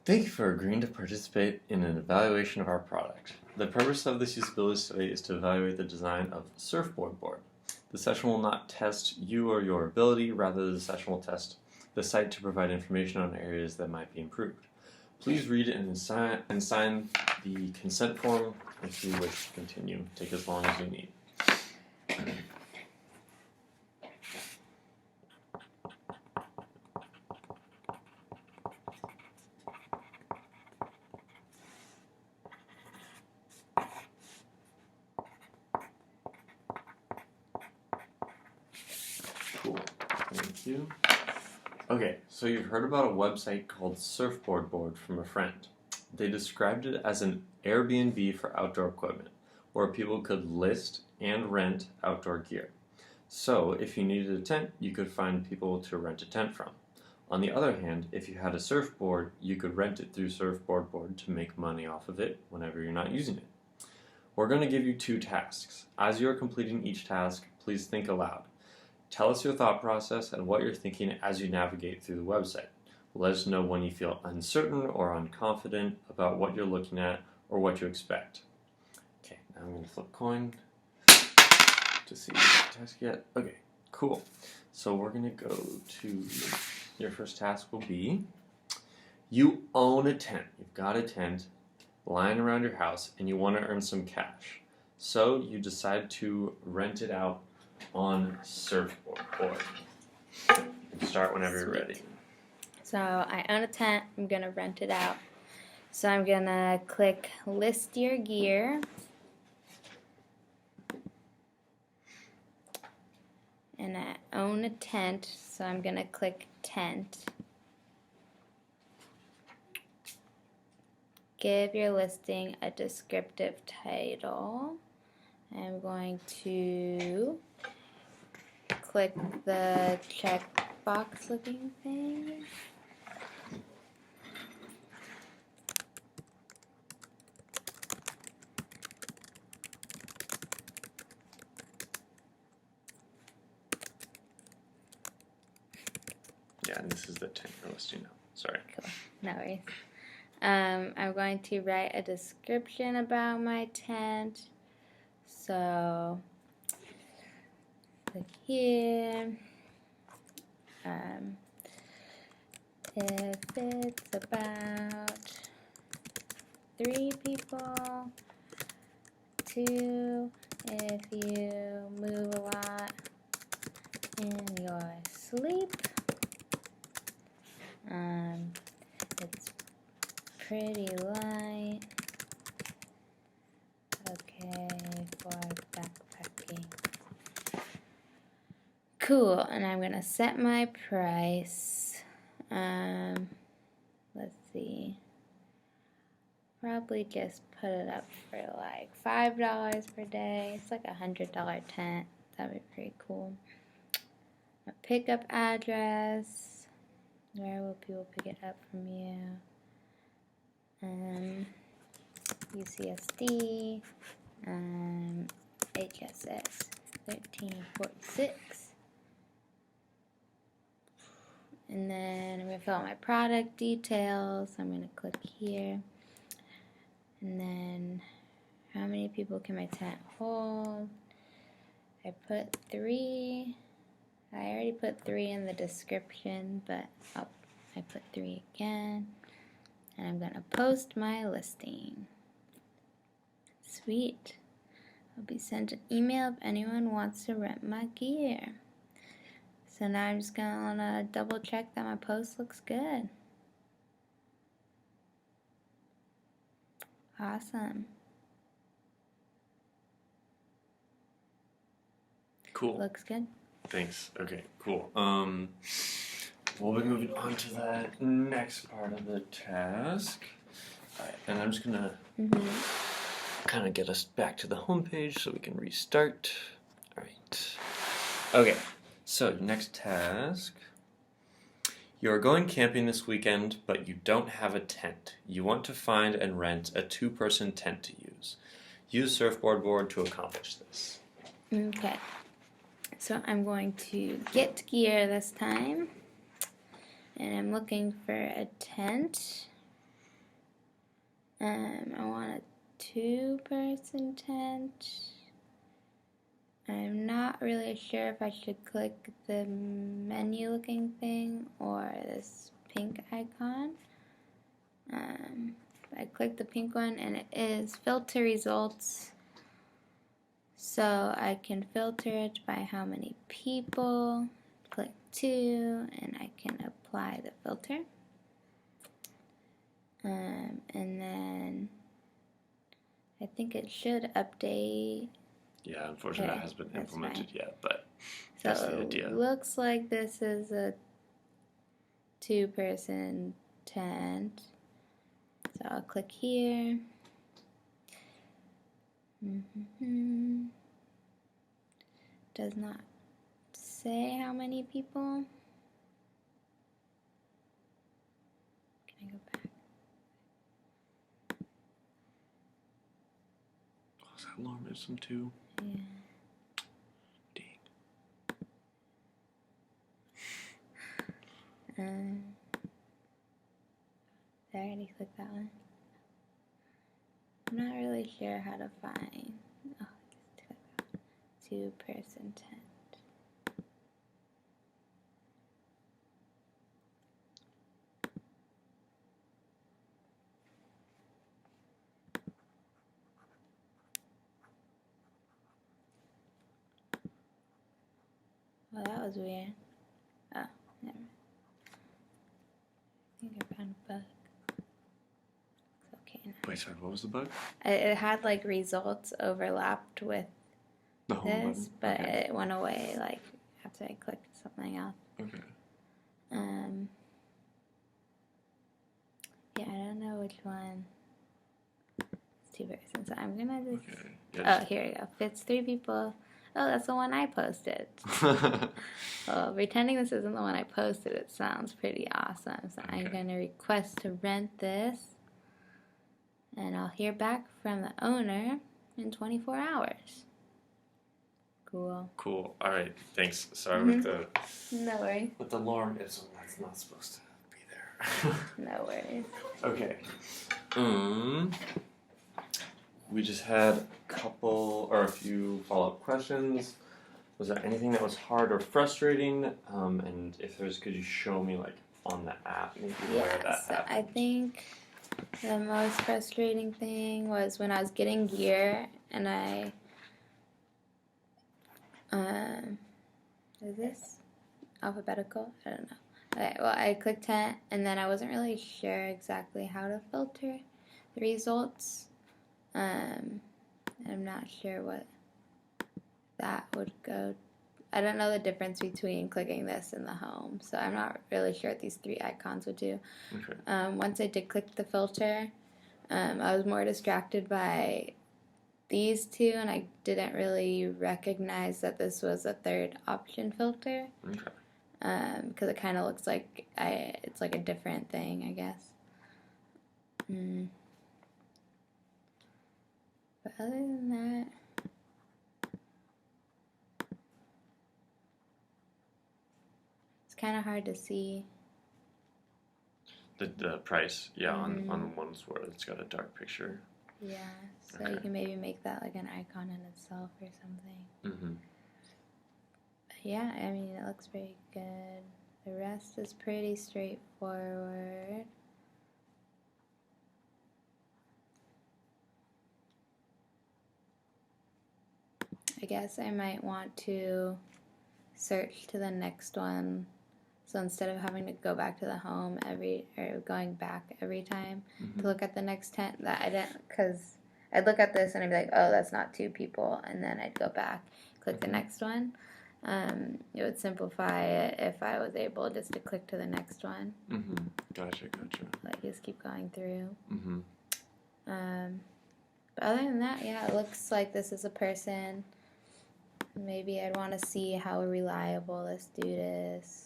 Thank you for agreeing to participate in an evaluation of our product. The purpose of this usability study is to evaluate the design of Surfboard board. The session will not test you or your ability, rather the session will test the site to provide information on areas that might be improved. Please read and sign the consent form if you wish to continue. Take as long as you need. Cool. Thank you. Okay, so you've heard about a website called Surfboard Board from a friend. They described it as an Airbnb for outdoor equipment, where people could list and rent outdoor gear. So, if you needed a tent, you could find people to rent a tent from. On the other hand, if you had a surfboard, you could rent it through Surfboard Board to make money off of it whenever you're not using it. We're going to give you 2 tasks. As you are completing each task, please think aloud. Tell us your thought process and what you're thinking as you navigate through the website. Let us know when you feel uncertain or unconfident about what you're looking at or what you expect. Okay, now I'm going to flip coin to see if the task yet. Okay, cool. So we're going to go to your first task will be you own a tent. You've got a tent lying around your house and you want to earn some cash. So you decide to rent it out on Surfboard Board. Start whenever you're ready. So I own a tent. I'm going to rent it out. So I'm going to click list your gear. And I own a tent, so I'm going to click tent. Give your listing a descriptive title. I'm going to click the checkbox looking thing. Yeah, and this is the tent you're listing now. Sorry. Cool. No worries. I'm going to write a description about my tent. So, click here. If it's about 3 people, 2 if you move a lot in your sleep. It's pretty light. Okay for backpacking. Cool, and I'm gonna set my price. Let's see. Probably just put it up for like $5 per day. It's like a $100 tent. That'd be pretty cool. A pickup address. Where will people pick it up from you? UCSD, HSS 1346. And then I'm going to fill out my product details. I'm going to click here. And then how many people can my tent hold? I put 3. I already put 3 in the description, but I put 3 again. And I'm going to post my listing. Sweet. I'll be sent an email if anyone wants to rent my gear. So now I'm just going to double check that my post looks good. Awesome. Cool. Looks good. Thanks. Okay, cool. We'll be moving on to that next part of the task. Alright, and I'm just gonna kind of get us back to the home page so we can restart. Alright. Okay, so next task. You're going camping this weekend, but you don't have a tent. You want to find and rent a 2-person tent to use. Use Surfboard Board to accomplish this. Okay. So I'm going to get gear this time. And I'm looking for a tent. I want a 2-person tent. I'm not really sure if I should click the menu looking thing or this pink icon. I clicked the pink one and it is filter results. So I can filter it by how many people. Click 2 and I can apply the filter. And then I think it should update. Yeah, unfortunately that has been implemented yet, but so that's the idea. It looks like this is a 2-person tent. So I'll click here. Does not say how many people. Can I go back? Oh, is that alarm system too? Yeah. Dang. Did I already click that one? I'm not really sure how to find. Oh, just click that. 2-person tent. Well, that was weird. Oh, never mind. I think I found a bug. It's okay now. Wait, sorry, what was the bug? It had like results overlapped with The home this, button? but Okay. it went away like after I clicked something else. Okay. Yeah, I don't know which one. It's 2-person, so I'm gonna just. Okay. Yeah, Oh, here we go. Fits 3 people. Oh, that's the one I posted. Well, pretending this isn't the one I posted, it sounds pretty awesome. So I'm going to request to rent this. And I'll hear back from the owner in 24 hours. Cool. Cool. All right. Thanks. Sorry with No worries. the alarm. That's not supposed to be there. No worries. Okay. We just had a couple or a few follow-up questions. Was there anything that was hard or frustrating? And if there's, could you show me like on the app maybe where that so happened? I think the most frustrating thing was when I was getting gear and I is this alphabetical? I don't know. Okay, well, I clicked tent and then I wasn't really sure exactly how to filter the results. I'm not sure what that would go. I don't know the difference between clicking this and the home, so I'm not really sure what these 3 icons would do. Okay. Once I did click the filter, I was more distracted by these 2, and I didn't really recognize that this was a 3rd option filter. Okay. Because it kind of looks like it's like a different thing, I guess. But other than that, it's kind of hard to see. The price, yeah, on ones where it's got a dark picture. Yeah, so you can maybe make that like an icon in itself or something. But yeah, I mean, it looks pretty good. The rest is pretty straightforward. I guess I might want to search to the next one. So instead of having to go back to the home going back every time to look at the next tent, that I didn't, because I'd look at this and I'd be like, oh, that's not 2 people, and then I'd go back, click the next one. It would simplify it if I was able just to click to the next one. Gotcha. Like just keep going through. But other than that, yeah, it looks like this is a person. Maybe I'd want to see how reliable this dude is.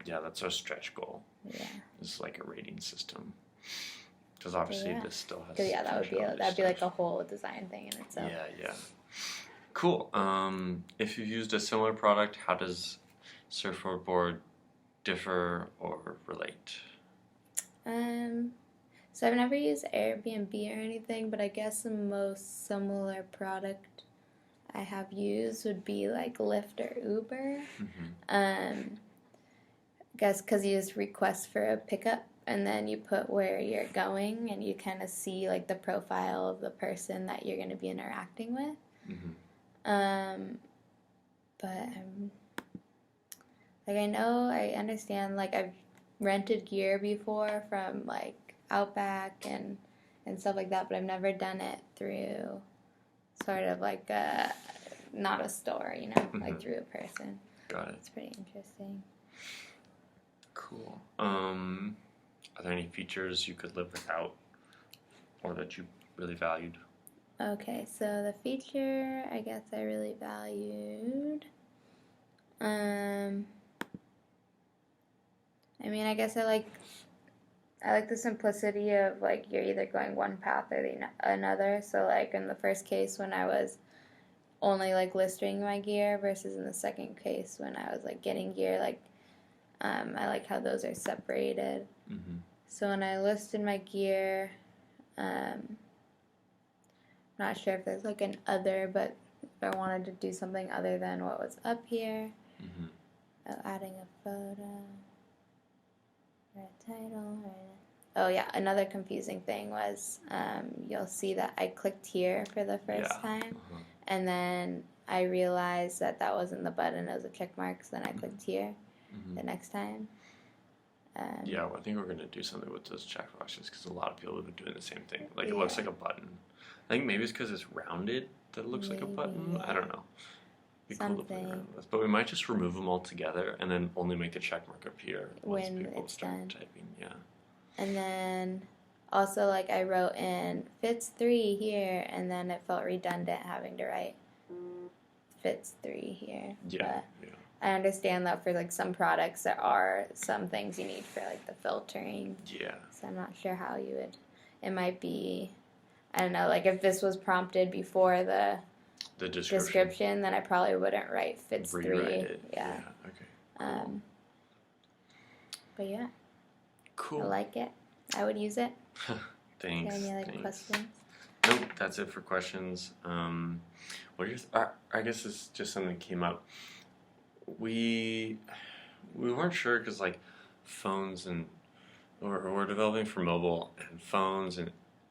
Yeah, that's our stretch goal. Yeah. It's like a rating system. Because obviously this still has. Because that'd be like a whole design thing in itself. Yeah. Cool. If you've used a similar product, how does Surfboard differ or relate? So I've never used Airbnb or anything, but I guess the most similar product I have used would be like Lyft or Uber. I guess because you just request for a pickup and then you put where you're going and you kind of see like the profile of the person that you're going to be interacting with. But like I understand, like I've rented gear before from like Outback and stuff like that, but I've never done it through sort of like not a store, like through a person. Got it. It's pretty interesting. Cool. Are there any features you could live without or that you really valued? Okay, so the feature I guess I really valued. I mean, I guess I like the simplicity of like you're either going one path or another. So like in the first case when I was only like listing my gear versus in the second case when I was like getting gear, like I like how those are separated. So when I listed my gear, not sure if there's like an other, but if I wanted to do something other than what was up here, adding a photo. Or a title, oh yeah, another confusing thing was you'll see that I clicked here for the first time, and then I realized that wasn't the button, it was a check mark, so then I clicked here the next time. Yeah, well, I think we're going to do something with those checkboxes because a lot of people have been doing the same thing. Like, it looks like a button. I think maybe it's because it's rounded that it looks like a button. Yeah. I don't know. Be cool to play around with this. But we might just remove them all together and then only make the check mark appear once when people it's start done. typing. Yeah. And then also, like, I wrote in fits 3 here, and then it felt redundant having to write fits 3 here. Yeah. But I understand that for like some products there are some things you need for like the filtering. Yeah. So I'm not sure how you would. It might be, I don't know, like if this was prompted before the description, then I probably wouldn't write fits 3. It. Yeah. Okay. Cool. But yeah. Cool. I like it. I would use it. Thanks. Any other questions? Nope, that's it for questions. What are your I guess it's just something that came up. We weren't sure because like phones and or we're developing for mobile and phones and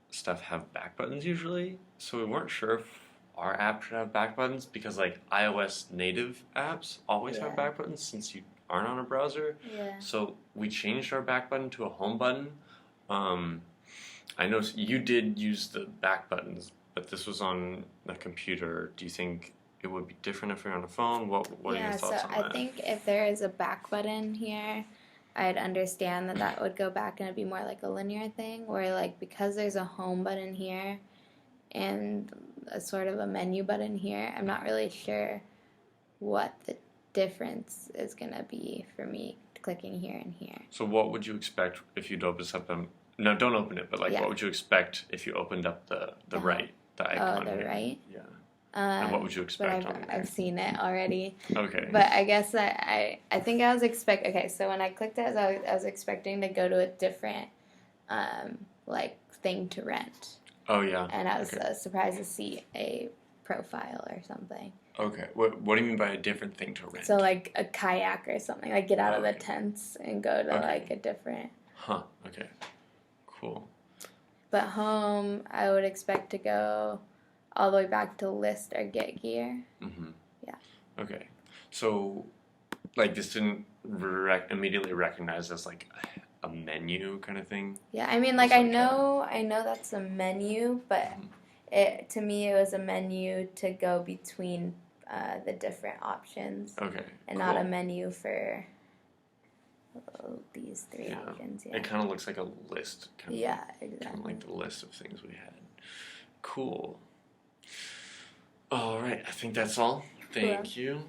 stuff have back buttons usually, so we weren't sure if our app should have back buttons because like iOS native apps always have back buttons since you aren't on a browser. Yeah. So we changed our back button to a home button. I know you did use the back buttons, but this was on the computer. Do you think it would be different if you're on a phone? What are your thoughts on that? I think if there is a back button here, I'd understand that would go back and it'd be more like a linear thing, where like because there's a home button here and a sort of a menu button here, I'm not really sure what the difference is going to be for me clicking here and here. So what would you expect if you'd open something? No, don't open it, but like what would you expect if you opened up the right, the icon the here? right? Yeah. And what would you expect but on there? I've seen it already. Okay. But I guess I think I was okay, so when I clicked it, I was expecting to go to a different like thing to rent. Oh yeah. And I was surprised to see a profile or something. Okay. What do you mean by a different thing to rent? So like a kayak or something. Like get out of the tents and go to like a different. Huh. Okay. Cool. But home, I would expect to go all the way back to list or get gear. Mm-hmm. Yeah. Okay. So, like, this didn't immediately recognize as like a menu kind of thing. Yeah, I mean, like I know that's a menu, but to me it was a menu to go between the different options. Okay. And not a menu for these 3 options. Yeah. It kind of looks like a list. Exactly. Kind of like the list of things we had. Cool. All right, I think that's all. Thank you.